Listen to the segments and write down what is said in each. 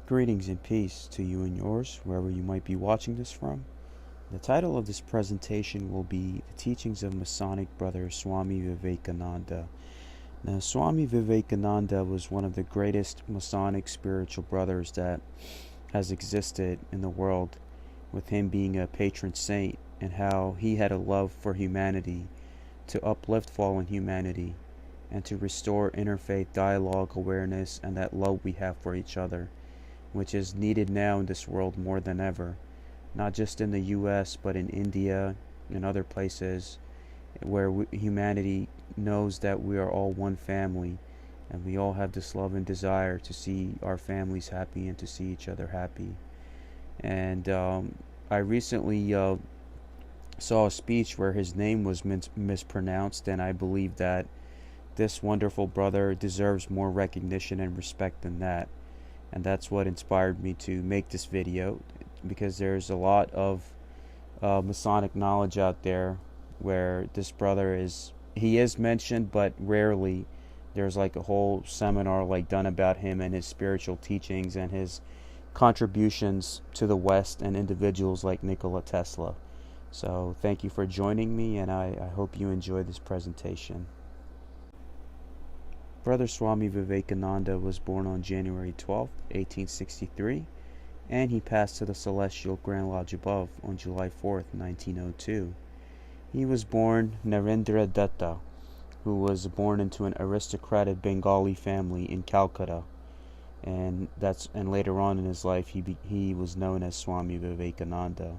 Greetings and peace to you and yours, wherever you might be watching this from. The title of this presentation will be The Teachings of Masonic Brother Swami Vivekananda. Now, Swami Vivekananda was one of the greatest Masonic spiritual brothers that has existed in the world, with him being a patron saint and how he had a love for humanity, to uplift fallen humanity, and to restore interfaith dialogue, awareness, and that love we have for each other, which is needed now in this world more than ever, not just in the U.S., but in India and other places where humanity knows that we are all one family, and we all have this love and desire to see our families happy and to see each other happy. And I recently saw a speech where his name was mispronounced, and I believe that this wonderful brother deserves more recognition and respect than that. And that's what inspired me to make this video, because there's a lot of Masonic knowledge out there where this brother is mentioned, but rarely there's like a whole seminar like done about him and his spiritual teachings and his contributions to the West and individuals like Nikola Tesla. So thank you for joining me, and I hope you enjoy this presentation. Brother Swami Vivekananda was born on January 12, 1863, and he passed to the Celestial Grand Lodge above on July 4, 1902. He was born Narendra Datta, who was born into an aristocratic Bengali family in Calcutta, and later on in his life he was known as Swami Vivekananda.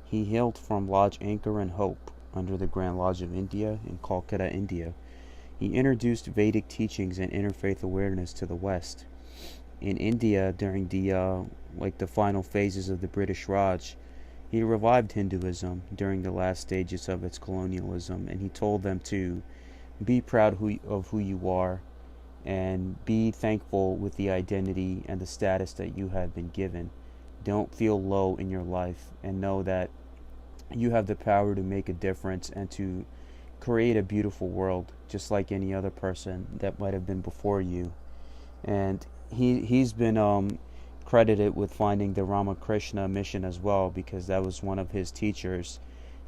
He hailed from Lodge Anchor and Hope under the Grand Lodge of India in Calcutta, India. He introduced Vedic teachings and interfaith awareness to the West. In India, during the final phases of the British Raj, he revived Hinduism during the last stages of its colonialism, and he told them to be proud of who you are and be thankful with the identity and the status that you have been given. Don't feel low in your life, and know that you have the power to make a difference and to create a beautiful world, just like any other person that might have been before you. And he's been credited with finding the Ramakrishna mission as well, because that was one of his teachers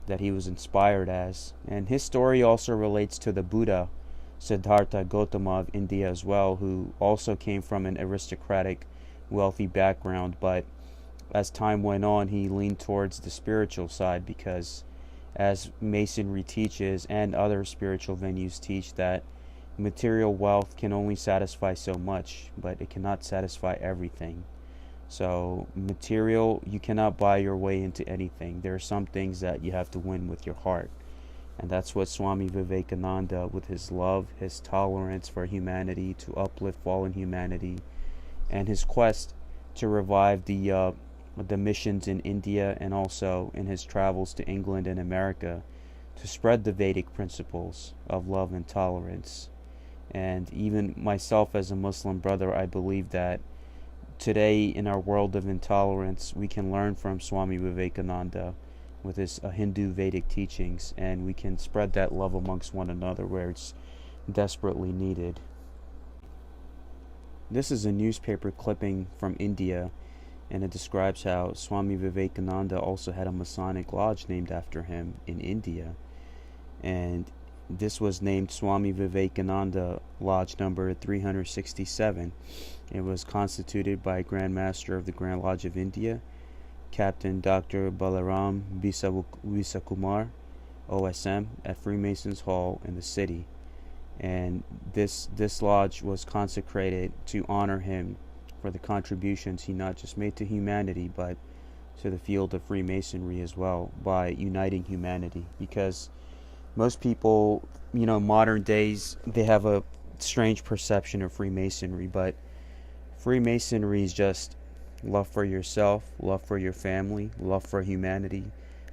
that he was inspired as. And his story also relates to the Buddha, Siddhartha Gautama of India as well, who also came from an aristocratic, wealthy background, but as time went on, he leaned towards the spiritual side, because as Masonry teaches and other spiritual venues teach, that material wealth can only satisfy so much, but it cannot satisfy everything. So material, you cannot buy your way into anything. There are some things that you have to win with your heart. And that's what Swami Vivekananda, with his love, his tolerance for humanity, to uplift fallen humanity, and his quest to revive the missions in India, and also in his travels to England and America to spread the Vedic principles of love and tolerance. And even myself as a Muslim brother, I believe that today in our world of intolerance, we can learn from Swami Vivekananda with his Hindu Vedic teachings, and we can spread that love amongst one another where it's desperately needed. This is a newspaper clipping from India, and it describes how Swami Vivekananda also had a Masonic Lodge named after him in India. And this was named Swami Vivekananda Lodge number 367. It was constituted by Grand Master of the Grand Lodge of India, Captain Dr. Balaram Visakumar, OSM, at Freemasons Hall in the city. And this lodge was consecrated to honor him for the contributions he not just made to humanity, but to the field of Freemasonry as well, by uniting humanity. Because most people, modern days, they have a strange perception of Freemasonry, but Freemasonry is just love for yourself, love for your family, love for humanity,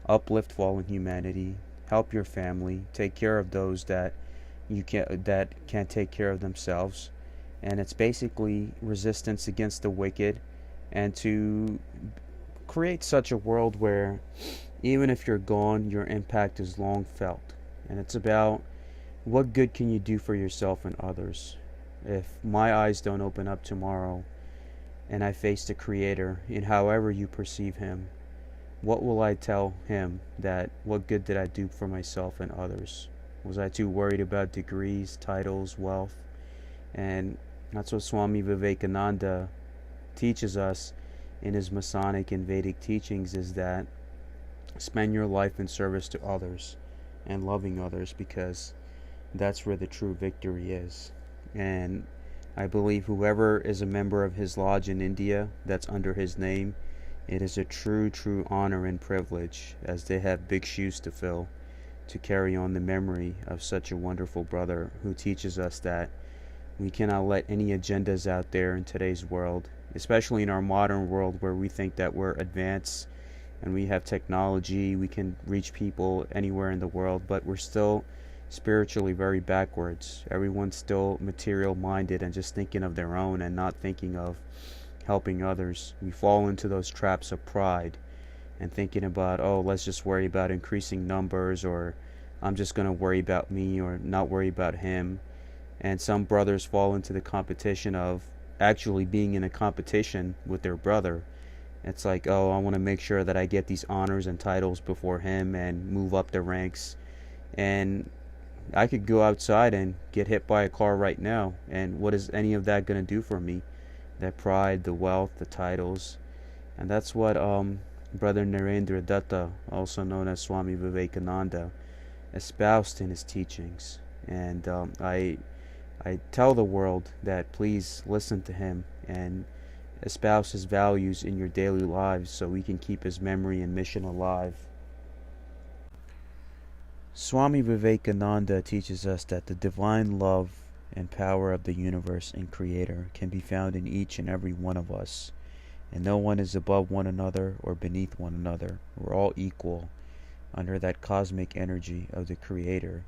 uplift fallen humanity, help your family, take care of those that can't take care of themselves. And it's basically resistance against the wicked, and to create such a world where even if you're gone, your impact is long felt. And it's about what good can you do for yourself and others. If my eyes don't open up tomorrow and I face the Creator in however you perceive Him, what will I tell Him? That what good did I do for myself and others? Was I too worried about degrees, titles, wealth? And that's what Swami Vivekananda teaches us in his Masonic and Vedic teachings, is that spend your life in service to others and loving others, because that's where the true victory is. And I believe whoever is a member of his lodge in India that's under his name, it is a true honor and privilege, as they have big shoes to fill, to carry on the memory of such a wonderful brother who teaches us that we cannot let any agendas out there in today's world, especially in our modern world where we think that we're advanced and we have technology, we can reach people anywhere in the world, but we're still spiritually very backwards. Everyone's still material minded and just thinking of their own and not thinking of helping others. We fall into those traps of pride and thinking about, oh, let's just worry about increasing numbers, or I'm just going to worry about me or not worry about him. And some brothers fall into the competition of actually being in a competition with their brother. It's like, oh, I want to make sure that I get these honors and titles before him and move up the ranks. And I could go outside and get hit by a car right now, and what is any of that going to do for me? That pride, the wealth, the titles. And that's what Brother Narendra Datta, also known as Swami Vivekananda, espoused in his teachings. And I tell the world that please listen to him and espouse his values in your daily lives, so we can keep his memory and mission alive. Swami Vivekananda teaches us that the divine love and power of the universe and Creator can be found in each and every one of us, and no one is above one another or beneath one another. We're all equal under that cosmic energy of the Creator,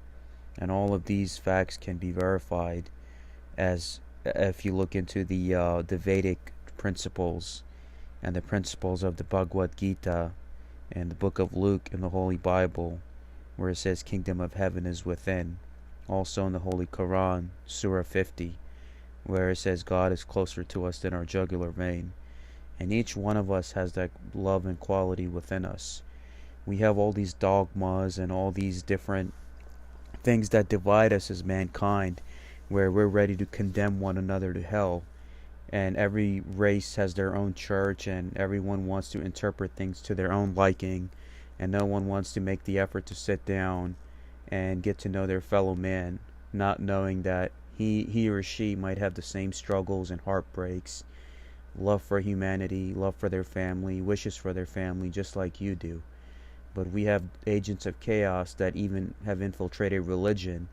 and all of these facts can be verified as if you look into the Vedic principles and the principles of the Bhagavad Gita and the book of Luke in the Holy Bible, where it says kingdom of heaven is within. Also in the Holy Quran, Surah 50, where it says God is closer to us than our jugular vein. And each one of us has that love and quality within us. We have all these dogmas and all these different things that divide us as mankind, where we're ready to condemn one another to hell. And every race has their own church, and everyone wants to interpret things to their own liking, and no one wants to make the effort to sit down and get to know their fellow man, not knowing that he or she might have the same struggles and heartbreaks, love for humanity, love for their family, wishes for their family, just like you do. But we have agents of chaos that even have infiltrated religion,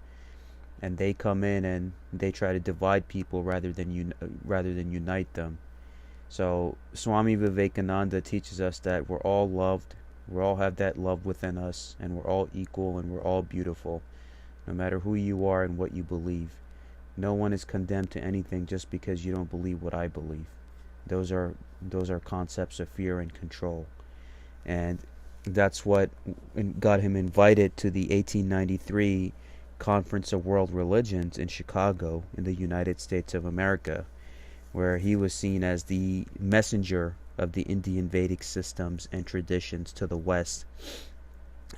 and they come in and they try to divide people rather than unite them. So Swami Vivekananda teaches us that we're all loved, we all have that love within us, and we're all equal and we're all beautiful, no matter who you are and what you believe. No one is condemned to anything just because you don't believe what I believe. Those are concepts of fear and control. And that's what got him invited to the 1893 Conference of World Religions in Chicago in the United States of America, where he was seen as the messenger of the Indian Vedic systems and traditions to the West.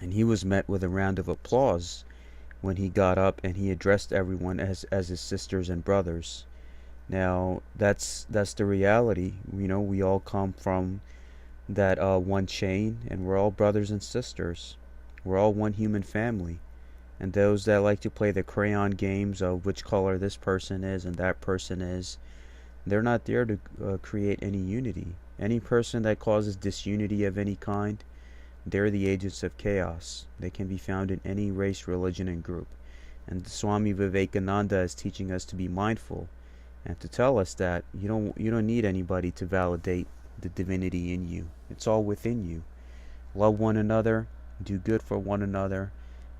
And he was met with a round of applause when he got up and he addressed everyone as his sisters and brothers. Now, that's the reality. You know, we all come from that one chain, and we're all brothers and sisters. We're all one human family. And those that like to play the crayon games of which color this person is and that person is, they're not there to create any unity. Any person that causes disunity of any kind, they're the agents of chaos. They can be found in any race, religion, and group. And Swami Vivekananda is teaching us to be mindful and to tell us that you don't need anybody to validate the divinity in you. It's all within you. Love one another, do good for one another,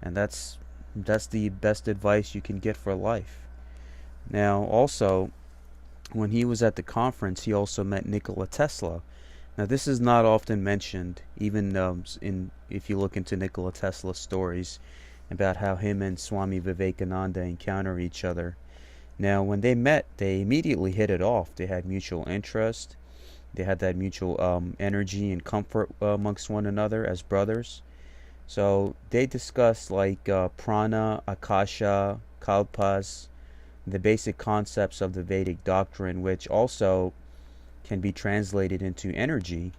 and that's the best advice you can get for life. Now, also, when he was at the conference, he also met Nikola Tesla. Now, this is not often mentioned, even if you look into Nikola Tesla's stories about how him and Swami Vivekananda encounter each other. Now, when they met, they immediately hit it off. They had mutual interest. They had that mutual energy and comfort amongst one another as brothers. So they discussed like prana, akasha, kalpas, the basic concepts of the Vedic doctrine, which also can be translated into energy.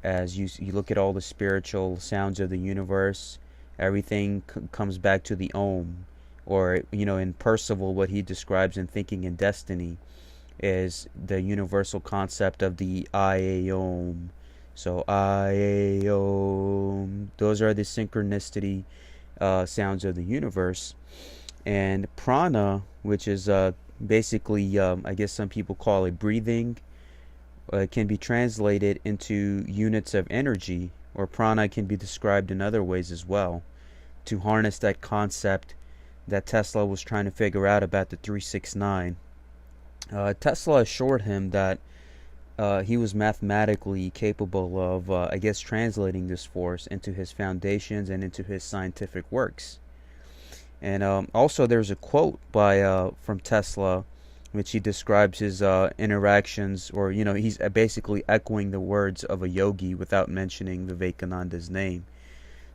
As you look at all the spiritual sounds of the universe, everything comes back to the Om. Or, in Percival, what he describes in Thinking in Destiny is the universal concept of the I Om. So I Om. Those are the synchronicity sounds of the universe. And prana, which is basically, I guess some people call it breathing, can be translated into units of energy, or prana can be described in other ways as well, to harness that concept that Tesla was trying to figure out about the 369. Tesla assured him that he was mathematically capable of, I guess, translating this force into his foundations and into his scientific works. And also there's a quote from Tesla, which he describes his interactions, or he's basically echoing the words of a yogi without mentioning Vivekananda's name.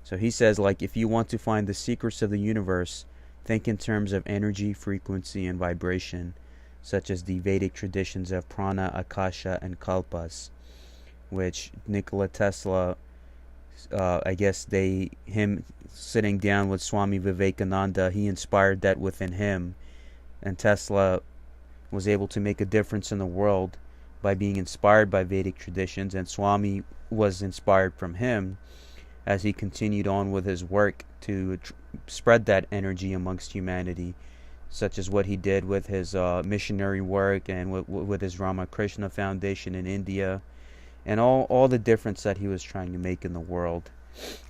So he says, like, if you want to find the secrets of the universe, think in terms of energy, frequency, and vibration, such as the Vedic traditions of prana, akasha, and kalpas, which Nikola Tesla, I guess him sitting down with Swami Vivekananda, he inspired that within him, and Tesla was able to make a difference in the world by being inspired by Vedic traditions, and Swami was inspired from him as he continued on with his work to spread that energy amongst humanity, such as what he did with his missionary work and with his Ramakrishna Foundation in India, and all the difference that he was trying to make in the world.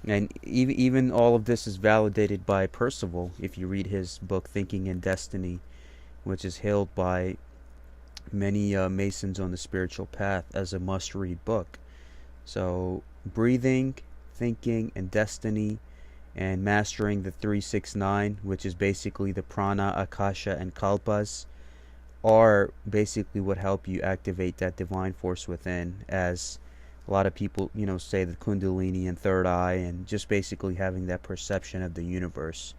And even all of this is validated by Percival if you read his book Thinking in Destiny, which is hailed by many Masons on the spiritual path as a must-read book. So breathing, thinking, and destiny, and mastering the 369, which is basically the prana, akasha, and kalpas, are basically what help you activate that divine force within, as a lot of people, say the kundalini and third eye, and just basically having that perception of the universe.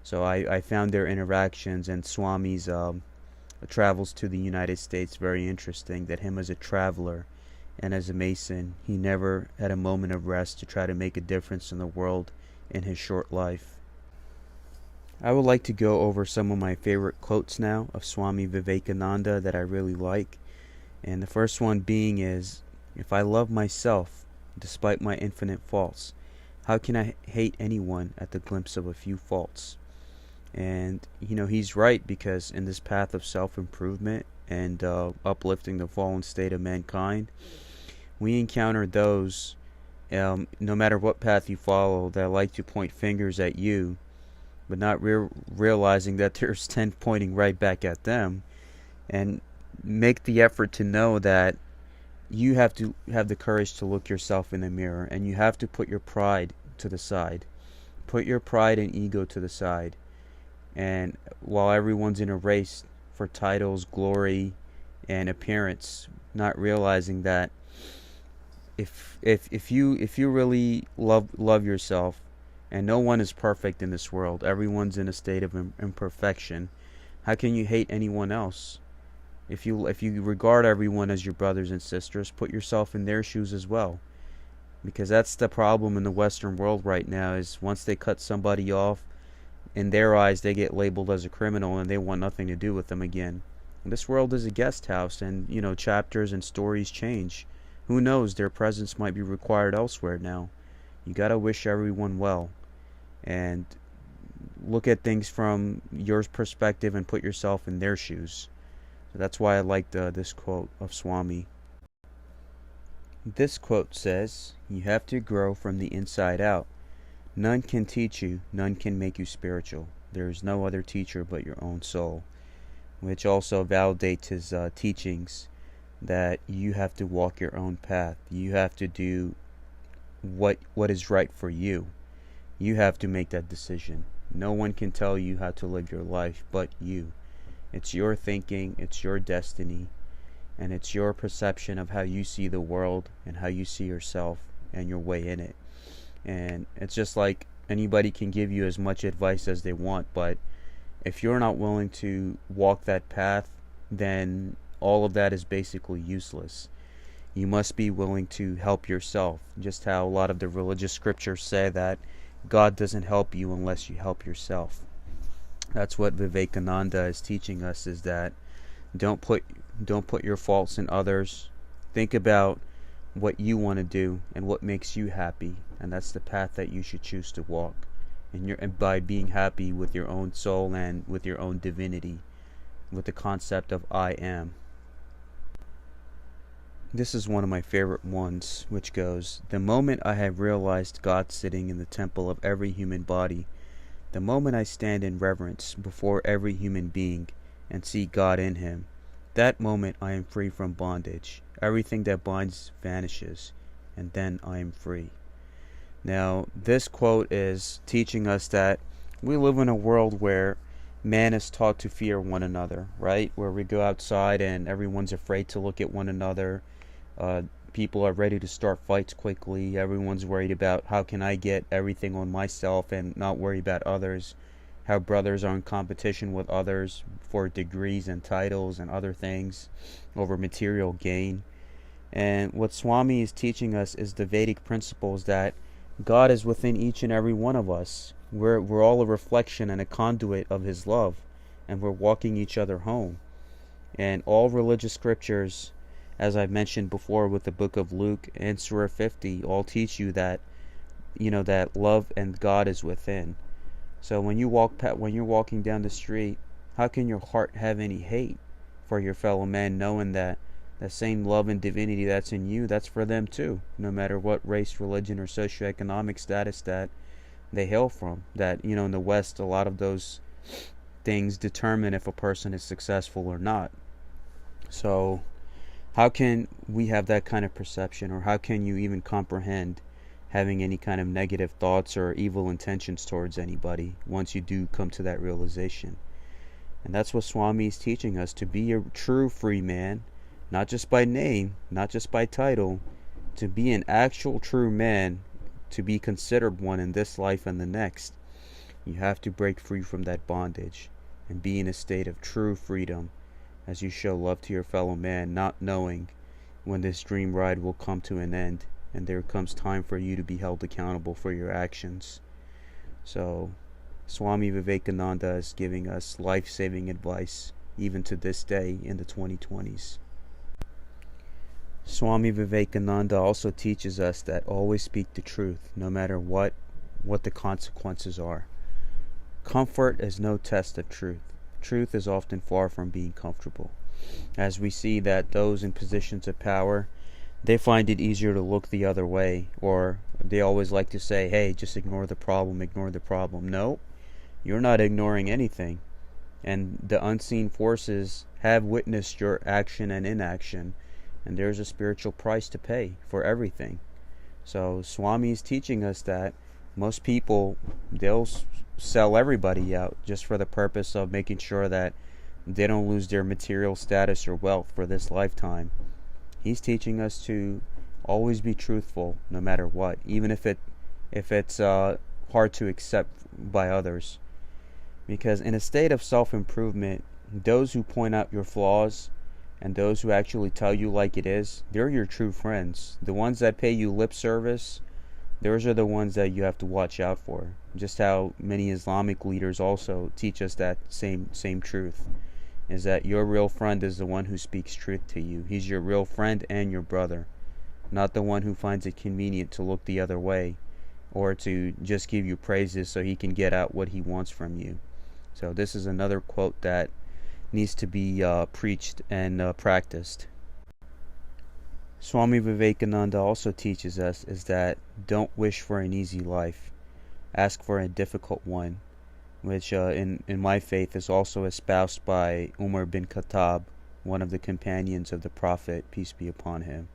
So I found their interactions and Swami's travels to the United States very interesting, that him as a traveler and as a Mason, he never had a moment of rest to try to make a difference in the world in his short life. I would like to go over some of my favorite quotes now of Swami Vivekananda that I really like. And the first one being is, if I love myself despite my infinite faults, how can I hate anyone at the glimpse of a few faults? And he's right, because in this path of self-improvement and uplifting the fallen state of mankind, we encounter those, no matter what path you follow, that like to point fingers at you, but not realizing that there's 10 pointing right back at them. And make the effort to know that you have to have the courage to look yourself in the mirror, and you have to put your pride to the side. Put your pride and ego to the side. And while everyone's in a race for titles, glory, and appearance, not realizing that if you really love yourself, and no one is perfect in this world, everyone's in a state of imperfection, how can you hate anyone else? If you regard everyone as your brothers and sisters, put yourself in their shoes as well. Because that's the problem in the Western world right now, is once they cut somebody off, in their eyes they get labeled as a criminal and they want nothing to do with them again. This world is a guest house, and chapters and stories change. Who knows, their presence might be required elsewhere now. You gotta wish everyone well, and look at things from your perspective and put yourself in their shoes. So that's why I liked this quote of Swami. This quote says, "You have to grow from the inside out. None can teach you, none can make you spiritual. There is no other teacher but your own soul," which also validates his teachings, that you have to walk your own path. You have to do what is right for you. You have to make that decision. No one can tell you how to live your life but you. It's your thinking, it's your destiny, and it's your perception of how you see the world and how you see yourself and your way in it. And it's just like anybody can give you as much advice as they want, but if you're not willing to walk that path, then all of that is basically useless. You must be willing to help yourself, just how a lot of the religious scriptures say that God doesn't help you unless you help yourself. That's what Vivekananda is teaching us, is that don't put your faults in others. Think about what you want to do and what makes you happy, and that's the path that you should choose to walk. And by being happy with your own soul and with your own divinity, with the concept of I am. This is one of my favorite ones, which goes, "The moment I have realized God sitting in the temple of every human body, the moment I stand in reverence before every human being and see God in him, that moment I am free from bondage. Everything that binds vanishes, and then I am free." Now, this quote is teaching us that we live in a world where man is taught to fear one another, right? Where we go outside and everyone's afraid to look at one another. People are ready to start fights quickly. Everyone's worried about how can I get everything on myself and not worry about others. How brothers are in competition with others for degrees and titles and other things over material gain. And what Swami is teaching us is the Vedic principles that God is within each and every one of us. We're all a reflection and a conduit of his love, and we're walking each other home. And all religious scriptures, as I've mentioned before with the book of Luke and Surah 50, all teach you that that love and God is within. So when you're walking down the street, how can your heart have any hate for your fellow man, knowing that the same love and divinity that's in you, that's for them too, no matter what race, religion, or socioeconomic status that they hail from. That, in the West, a lot of those things determine if a person is successful or not. So how can we have that kind of perception, or how can you even comprehend having any kind of negative thoughts or evil intentions towards anybody once you do come to that realization? And that's what Swami is teaching us, to be a true free man, not just by name, not just by title, to be an actual true man, to be considered one in this life and the next. You have to break free from that bondage and be in a state of true freedom as you show love to your fellow man, not knowing when this dream ride will come to an end and there comes time for you to be held accountable for your actions. So Swami Vivekananda is giving us life-saving advice even to this day in the 2020s. Swami Vivekananda also teaches us that always speak the truth, no matter what the consequences are. Comfort is no test of truth. Truth is often far from being comfortable, as we see that those in positions of power, they find it easier to look the other way, or they always like to say, hey, just ignore the problem, ignore the problem. No, you're not ignoring anything, and the unseen forces have witnessed your action and inaction, and there's a spiritual price to pay for everything. So Swami is teaching us that most people, they'll sell everybody out just for the purpose of making sure that they don't lose their material status or wealth for this lifetime. He's teaching us to always be truthful no matter what, even if it's hard to accept by others. Because in a state of self-improvement, those who point out your flaws and those who actually tell you like it is, they're your true friends. The ones that pay you lip service, those are the ones that you have to watch out for. Just how many Islamic leaders also teach us that same truth, is that your real friend is the one who speaks truth to you. He's your real friend and your brother, not the one who finds it convenient to look the other way or to just give you praises so he can get out what he wants from you. So this is another quote that needs to be preached and practiced. Swami Vivekananda also teaches us is that don't wish for an easy life, ask for a difficult one, which in my faith is also espoused by Umar bin Khattab, one of the companions of the Prophet, peace be upon him.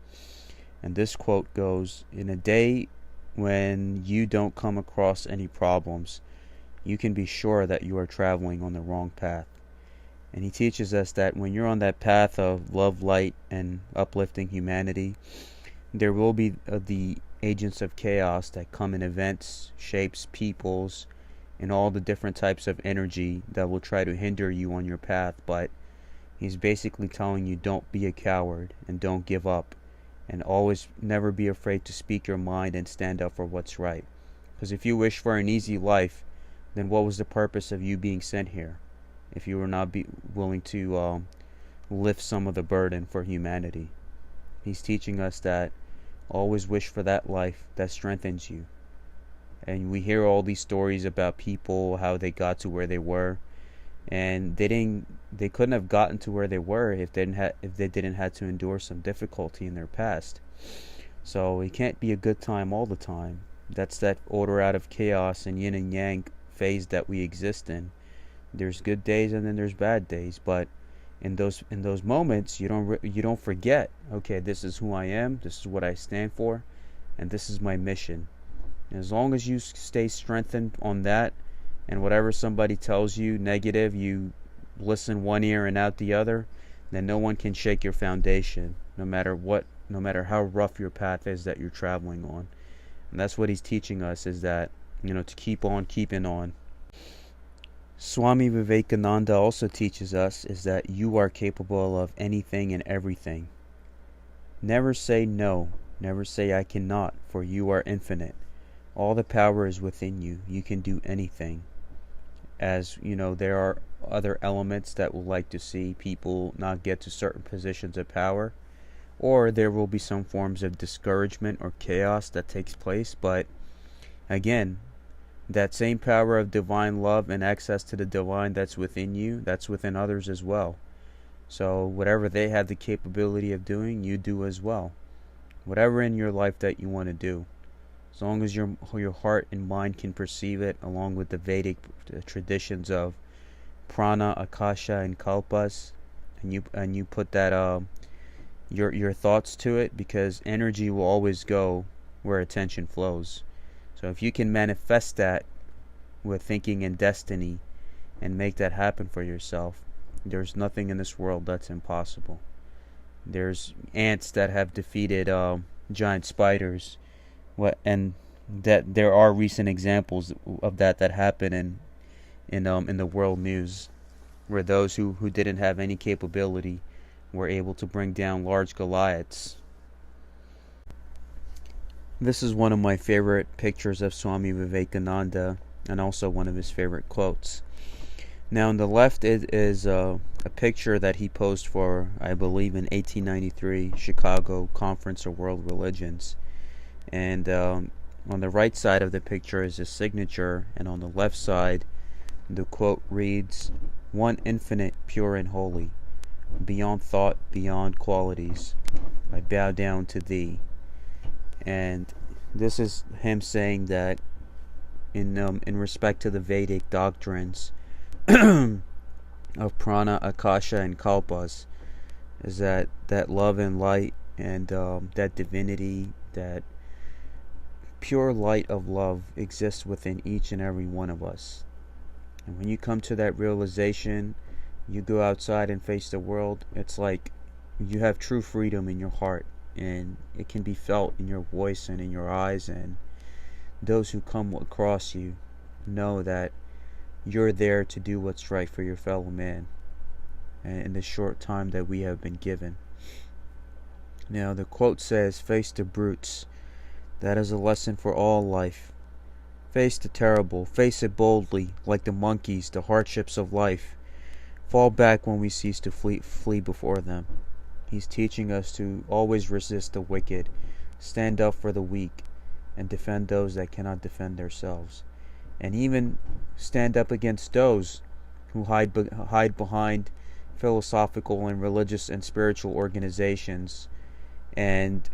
And this quote goes, in a day when you don't come across any problems, you can be sure that you are traveling on the wrong path. And he teaches us that when you're on that path of love, light, and uplifting humanity, there will be the agents of chaos that come in events, shapes, peoples, and all the different types of energy that will try to hinder you on your path. But he's basically telling you, don't be a coward and don't give up, and always never be afraid to speak your mind and stand up for what's right. Because if you wish for an easy life, then what was the purpose of you being sent here if you were not willing to lift some of the burden for humanity? He's teaching us that always wish for that life that strengthens you. And we hear all these stories about people, how they got to where they were, and they couldn't have gotten to where they were if they didn't have to endure some difficulty in their past. So it can't be a good time all the time. That's that order out of chaos and yin and yang phase that we exist in. There's good days and then there's bad days, but in those moments you don't forget, okay, this is who I am, this is what I stand for, and this is my mission. And as long as you stay strengthened on that, and whatever somebody tells you negative, you listen one ear and out the other, then no one can shake your foundation, no matter how rough your path is that you're traveling on. And that's what he's teaching us, is that, to keep on keeping on. Swami Vivekananda also teaches us is that you are capable of anything and everything. Never say no, never say I cannot, for you are infinite. All the power is within you. You can do anything. As there are other elements that will like to see people not get to certain positions of power, or there will be some forms of discouragement or chaos that takes place. But again, that same power of divine love and access to the divine that's within you, that's within others as well. So whatever they have the capability of doing, you do as well. Whatever in your life that you want to do, as long as your heart and mind can perceive it, along with the Vedic traditions of prana, akasha, and kalpas, and you put that your thoughts to it, because energy will always go where attention flows. So if you can manifest that with thinking and destiny and make that happen for yourself, there's nothing in this world that's impossible. There's ants that have defeated giant spiders, and that there are recent examples of that happen in the world news, where those who didn't have any capability were able to bring down large Goliaths. This is one of my favorite pictures of Swami Vivekananda, and also one of his favorite quotes. Now on the left is a picture that he posed for, I believe, in 1893 Chicago Conference of World Religions. And on the right side of the picture is his signature, and on the left side the quote reads, "One infinite, pure and holy, beyond thought, beyond qualities, I bow down to thee." And this is him saying that in respect to the Vedic doctrines of prana, akasha, and kalpas, is that love and light and that divinity, that pure light of love exists within each and every one of us. And when you come to that realization, you go outside and face the world, it's like you have true freedom in your heart, and it can be felt in your voice and in your eyes, and those who come across you know that you're there to do what's right for your fellow man, and in the short time that we have been given. Now the quote says, "Face the brutes. That is a lesson for all life. Face the terrible, face it boldly, like the monkeys, the hardships of life. Fall back when we cease to flee before them." He's teaching us to always resist the wicked, stand up for the weak, and defend those that cannot defend themselves. And even stand up against those who hide behind philosophical and religious and spiritual organizations, and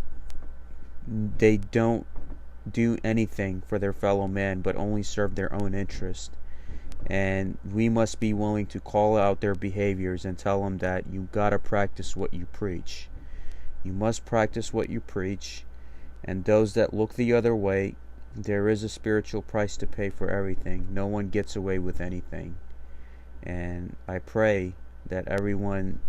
they don't do anything for their fellow man but only serve their own interest. And we must be willing to call out their behaviors and tell them that you gotta practice what you preach. You must practice what you preach, and those that look the other way, there is a spiritual price to pay for everything. No one gets away with anything. And I pray that everyone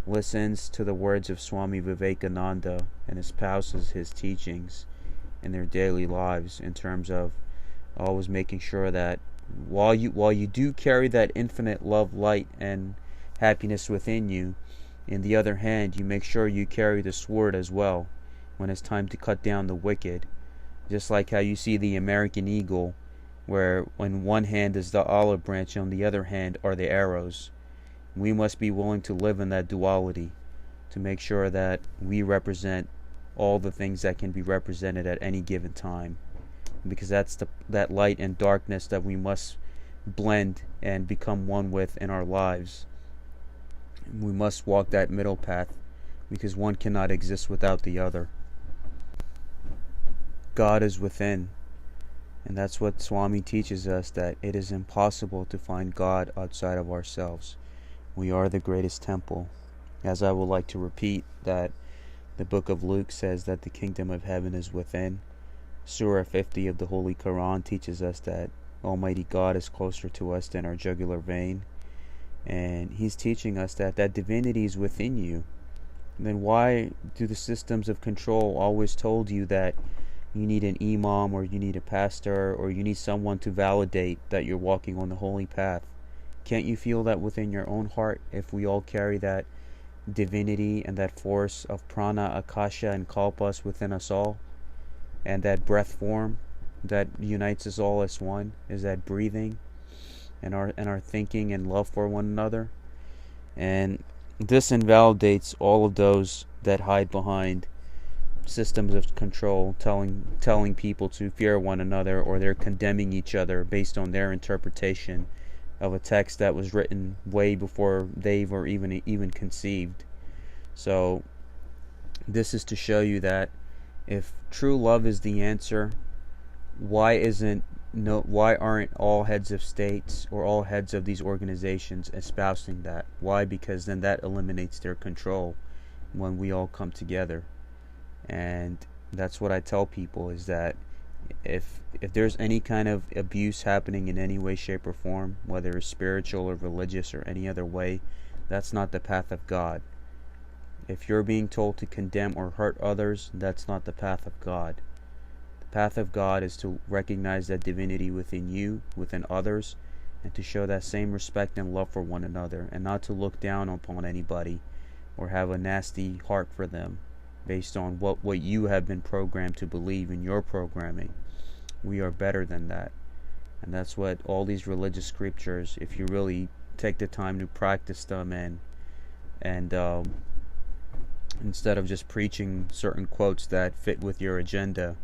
listens to the words of Swami Vivekananda and espouses his teachings in their daily lives, in terms of always making sure that while you do carry that infinite love, light, and happiness within you, in the other hand, you make sure you carry the sword as well when it's time to cut down the wicked. Just like how you see the American eagle, where on one hand is the olive branch, on the other hand are the arrows. We must be willing to live in that duality to make sure that we represent all the things that can be represented at any given time, because that's that light and darkness that we must blend and become one with in our lives. We must walk that middle path, because one cannot exist without the other. God is within, and that's what Swami teaches us, that it is impossible to find God outside of ourselves. We are the greatest temple. As I would like to repeat, that the book of Luke says that the kingdom of heaven is within. Surah 50 of the Holy Quran teaches us that Almighty God is closer to us than our jugular vein. And he's teaching us that divinity is within you. Then why do the systems of control always told you that you need an imam, or you need a pastor, or you need someone to validate that you're walking on the holy path? Can't you feel that within your own heart, if we all carry that divinity and that force of prana, akasha, and kalpas within us all, and that breath form that unites us all as one is that breathing and our thinking and love for one another? And this invalidates all of those that hide behind systems of control, telling people to fear one another, or they're condemning each other based on their interpretation of a text that was written way before they were even conceived. So this is to show you that if true love is the answer, why aren't all heads of states or all heads of these organizations espousing that? Why? Because then that eliminates their control when we all come together. And that's what I tell people, is that if there's any kind of abuse happening in any way, shape, or form, whether it's spiritual or religious or any other way, that's not the path of God. If you're being told to condemn or hurt others, that's not the path of God. The path of God is to recognize that divinity within you, within others, and to show that same respect and love for one another, and not to look down upon anybody or have a nasty heart for them based on what you have been programmed to believe in your programming. We are better than that. And that's what all these religious scriptures, if you really take the time to practice them, and instead of just preaching certain quotes that fit with your agenda,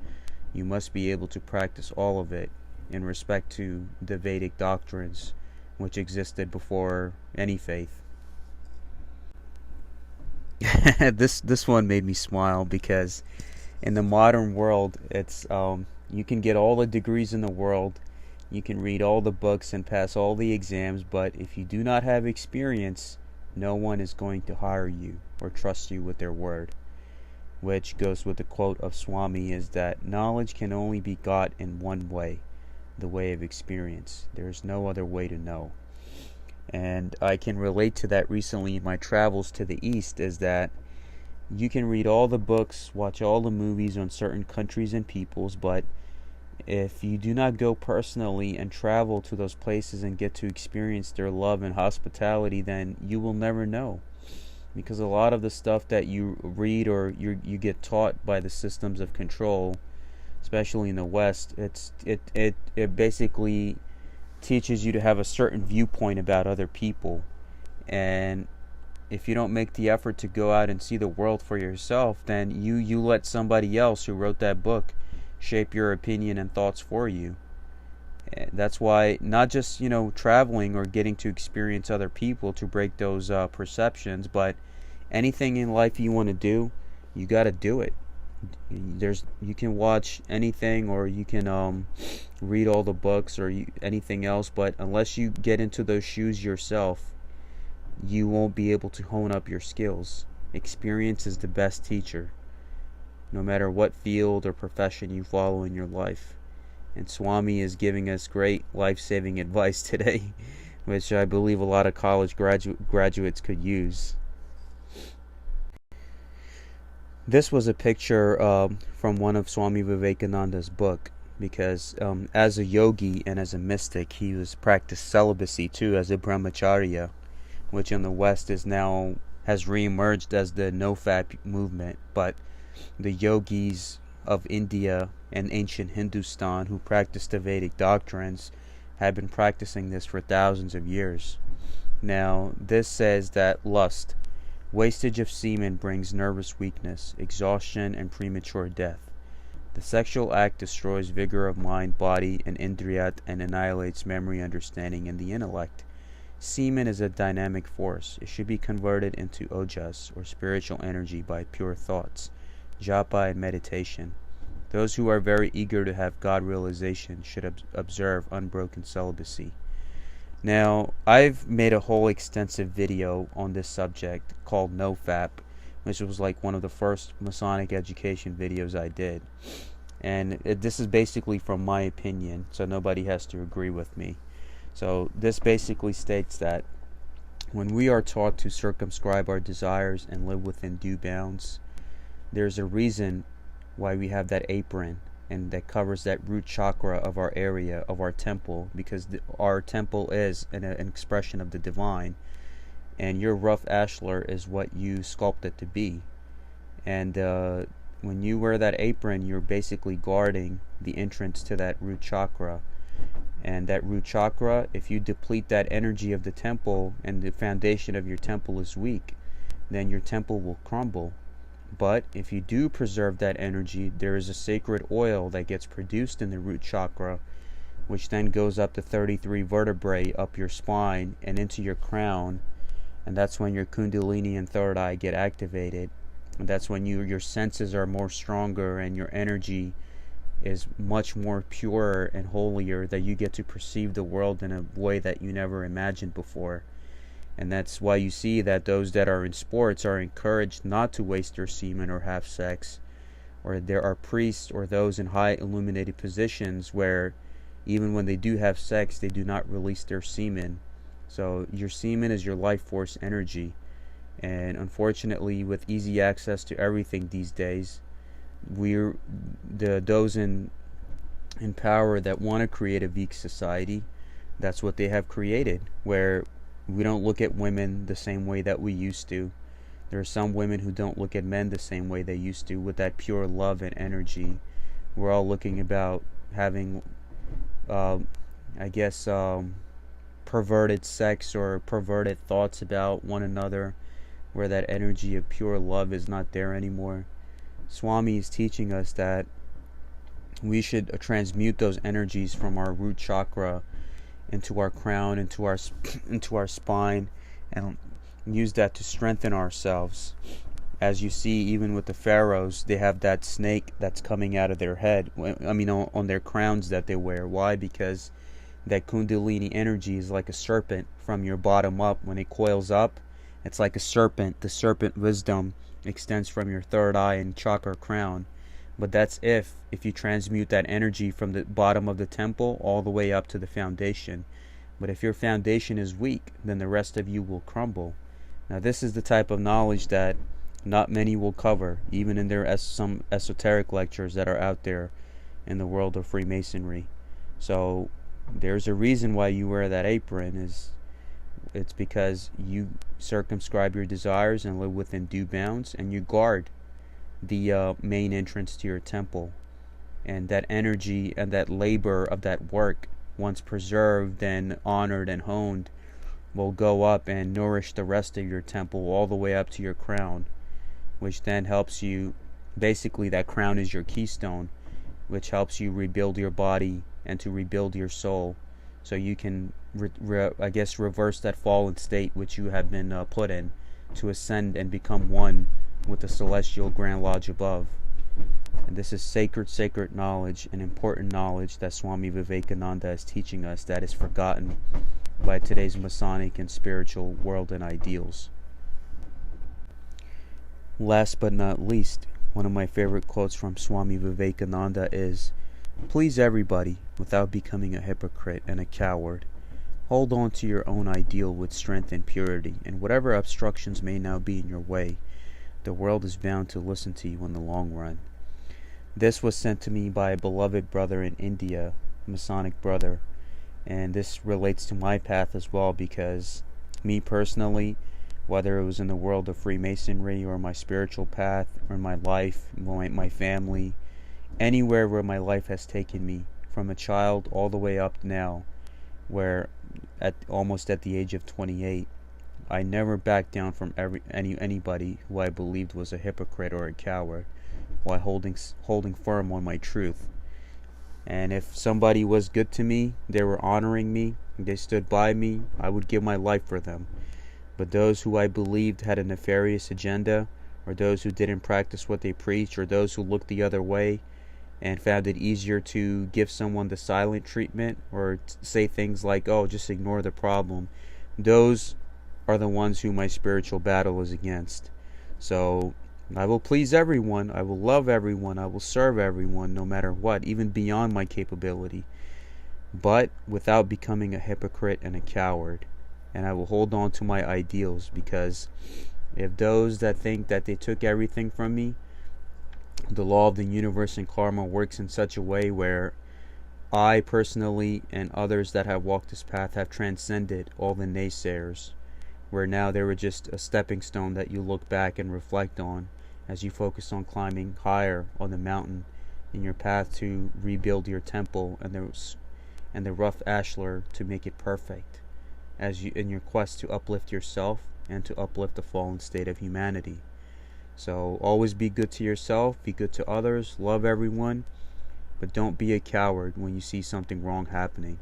you must be able to practice all of it in respect to the Vedic doctrines, which existed before any faith. This one made me smile, because in the modern world, it's you can get all the degrees in the world, you can read all the books and pass all the exams, but if you do not have experience, no one is going to hire you or trust you with their word. Which goes with the quote of Swami, is that knowledge can only be got in one way, the way of experience. There is no other way to know. And I can relate to that recently in my travels to the East, is that you can read all the books, watch all the movies on certain countries and peoples, but if you do not go personally and travel to those places and get to experience their love and hospitality, then you will never know. Because a lot of the stuff that you read or you get taught by the systems of control, especially in the West, it basically teaches you to have a certain viewpoint about other people. And if you don't make the effort to go out and see the world for yourself, then you let somebody else who wrote that book shape your opinion and thoughts for you. And that's why not just traveling or getting to experience other people to break those perceptions, but anything in life you want to do, you got to do it. You can watch anything, or you can read all the books, or anything else, but unless you get into those shoes yourself, you won't be able to hone up your skills. Experience is the best teacher, no matter what field or profession you follow in your life. And Swami is giving us great life-saving advice today which I believe a lot of college graduates could use. This was a picture from one of Swami Vivekananda's book, because as a yogi and as a mystic, he was practiced celibacy too as a brahmacharya, which in the West has reemerged as the no-fap movement. But the yogis of India and ancient Hindustan who practiced the Vedic doctrines have been practicing this for thousands of years. Now, this says that lust, wastage of semen, brings nervous weakness, exhaustion, and premature death. The sexual act destroys vigor of mind, body, and indriyat, and annihilates memory, understanding, and the intellect. Semen is a dynamic force. It should be converted into ojas, or spiritual energy, by pure thoughts, japa, and meditation. Those who are very eager to have God realization should observe unbroken celibacy. Now, I've made a whole extensive video on this subject called No Fap, which was like one of the first Masonic education videos I did. And this is basically from my opinion, so nobody has to agree with me. So this basically states that when we are taught to circumscribe our desires and live within due bounds, there's a reason why we have that apron and that covers that root chakra of our area, of our temple, because our temple is an expression of the divine, and your rough ashlar is what you sculpt it to be. And when you wear that apron, you're basically guarding the entrance to that root chakra. And that root chakra, if you deplete that energy of the temple and the foundation of your temple is weak, then your temple will crumble. But if you do preserve that energy, there is a sacred oil that gets produced in the root chakra, which then goes up to 33 vertebrae up your spine and into your crown. And that's when your kundalini and third eye get activated. And that's when your senses are more stronger and your energy is much more pure and holier, that you get to perceive the world in a way that you never imagined before. And that's why you see that those that are in sports are encouraged not to waste their semen or have sex. Or there are priests or those in high illuminated positions where even when they do have sex, they do not release their semen. So your semen is your life force energy. And unfortunately, with easy access to everything these days, those in power that want to create a weak society, that's what they have created, where we don't look at women the same way that we used to. There are some women who don't look at men the same way they used to, with that pure love and energy. We're all looking about having, perverted sex or perverted thoughts about one another, where that energy of pure love is not there anymore. Swami is teaching us that we should transmute those energies from our root chakra into our crown, into our spine, and use that to strengthen ourselves. As you see, even with the pharaohs, they have that snake that's coming out of their head, on their crowns that they wear. Why? Because that kundalini energy is like a serpent from your bottom up. When it coils up, it's like a serpent. The serpent wisdom extends from your third eye and chakra crown. But that's if you transmute that energy from the bottom of the temple all the way up to the foundation. But if your foundation is weak, then the rest of you will crumble. Now this is the type of knowledge that not many will cover, even in their some esoteric lectures that are out there in the world of Freemasonry. So there's a reason why you wear that apron. It's because you circumscribe your desires and live within due bounds, and you guard the main entrance to your temple. And that energy and that labor of that work, once preserved and honored and honed, will go up and nourish the rest of your temple all the way up to your crown, which then helps you. Basically, that crown is your keystone, which helps you rebuild your body and to rebuild your soul, so you can reverse that fallen state which you have been put in, to ascend and become one with the celestial Grand Lodge above. And this is sacred knowledge and important knowledge that Swami Vivekananda is teaching us, that is forgotten by today's Masonic and spiritual world and ideals. Last but not least, one of my favorite quotes from Swami Vivekananda is, "Please everybody without becoming a hypocrite and a coward. Hold on to your own ideal with strength and purity, and whatever obstructions may now be in your way, the world is bound to listen to you in the long run. This was sent to me by a beloved brother in India, Masonic brother, and this relates to my path as well, because me personally, whether it was in the world of Freemasonry or my spiritual path or my life, my family, anywhere where my life has taken me, from a child all the way up now, where almost at the age of 28, I never backed down from anybody who I believed was a hypocrite or a coward, while holding firm on my truth. And if somebody was good to me, they were honoring me, they stood by me, I would give my life for them. But those who I believed had a nefarious agenda, or those who didn't practice what they preached, or those who looked the other way and found it easier to give someone the silent treatment or say things like, oh, just ignore the problem, those are the ones who my spiritual battle is against. So I will please everyone, I will love everyone, I will serve everyone no matter what, even beyond my capability, but without becoming a hypocrite and a coward. And I will hold on to my ideals, because if those that think that they took everything from me, the law of the universe and karma works in such a way where I personally and others that have walked this path have transcended all the naysayers, where now they were just a stepping stone that you look back and reflect on as you focus on climbing higher on the mountain in your path to rebuild your temple and the rough ashlar to make it perfect, as you in your quest to uplift yourself and to uplift the fallen state of humanity. So always be good to yourself, be good to others, love everyone, but don't be a coward when you see something wrong happening.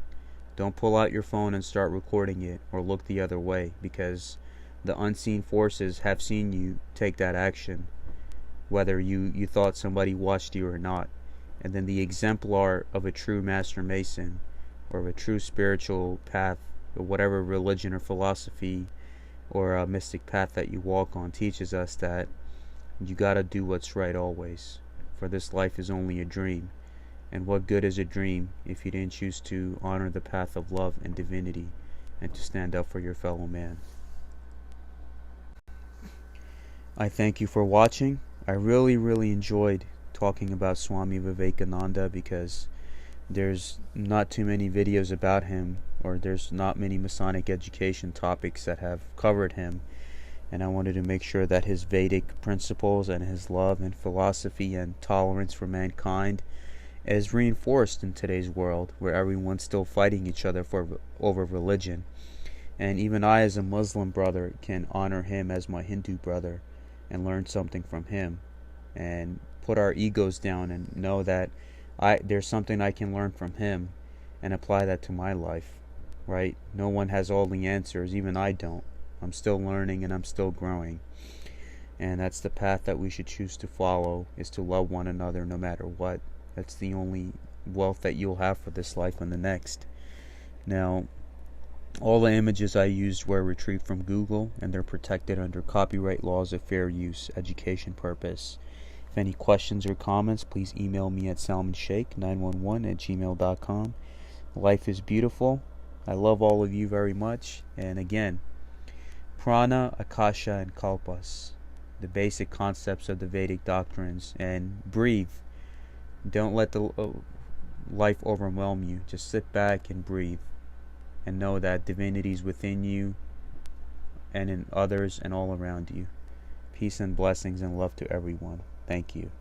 Don't pull out your phone and start recording it or look the other way, because the unseen forces have seen you take that action, whether you thought somebody watched you or not. And then the exemplar of a true Master Mason or of a true spiritual path, or whatever religion or philosophy or a mystic path that you walk on, teaches us that you gotta do what's right always, for this life is only a dream. And what good is a dream if you didn't choose to honor the path of love and divinity and to stand up for your fellow man? I thank you for watching. I really enjoyed talking about Swami Vivekananda, because there's not too many videos about him, or there's not many Masonic education topics that have covered him. And I wanted to make sure that his Vedic principles and his love and philosophy and tolerance for mankind is reinforced in today's world, where everyone's still fighting each other over religion. And even I, as a Muslim brother, can honor him as my Hindu brother and learn something from him, and put our egos down and know that there's something I can learn from him and apply that to my life, right? No one has all the answers, even I don't. I'm still learning and I'm still growing. And that's the path that we should choose to follow, is to love one another no matter what. That's the only wealth that you'll have for this life and the next. Now, all the images I used were retrieved from Google, and they're protected under copyright laws of fair use, education purpose. If any questions or comments, please email me at salmonshake911@gmail.com. Life is beautiful. I love all of you very much. And again, Prana, Akasha, and Kalpas, the basic concepts of the Vedic doctrines. And breathe. Don't let the life overwhelm you. Just sit back and breathe, and know that divinity is within you and in others and all around you. Peace and blessings and love to everyone. Thank you.